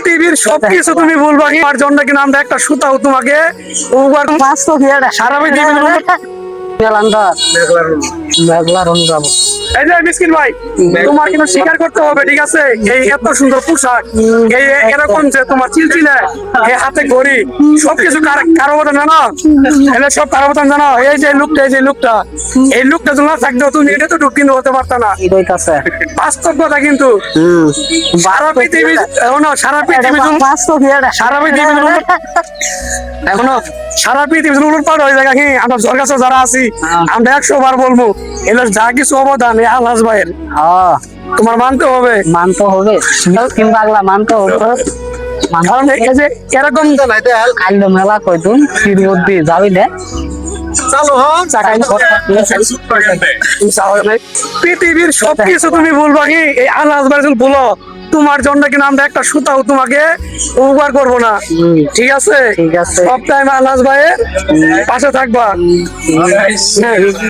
পৃথিবীর সবকিছু তুমি ভুলবা কি আমার জন্য কিনা আমরা একটা সুতাও তোমাকে সারা পৃথিবীর এই যে মিসকিন ভাই তোমার কিন্তু স্বীকার করতে হবে ঠিক আছে এই এত সুন্দর পোশাক এই এরকম যে তোমার চিলচিলে এই হাতে ঘড়ি সবকিছু কারো কথা জানো এলে সব কারো কথা জানো এই লুকটা যদি না থাকতো তুমি এটা তো ঢুকিন হতে পারতা না বাস্তব কথা কিন্তু সারা পৃথিবী এখনো সারা পৃথিবী উলট পাল্ট হয়ে যায় কি আমরা জল কাছে যারা আছি আমরা 100 বার বলবো এগুলো যা কিছু অবদান এই আলহাজ ভাইয়ের তোমার মানতে হবে মানতে হবে কারণ এই যে এরকম আইলো মেলা কয়দিন ফির মধ্যে যাবি না পৃথিবীর সবকিছু তুমি বলবা কি এই আলহাজ ভাই বলো তোমার জন্য কিনা আমরা একটা সুতাও তোমাকে উপকার করবো না ঠিক আছে ঠিক আছে সব টাইম আলহাজ ভাইয়ের পাশে থাকবা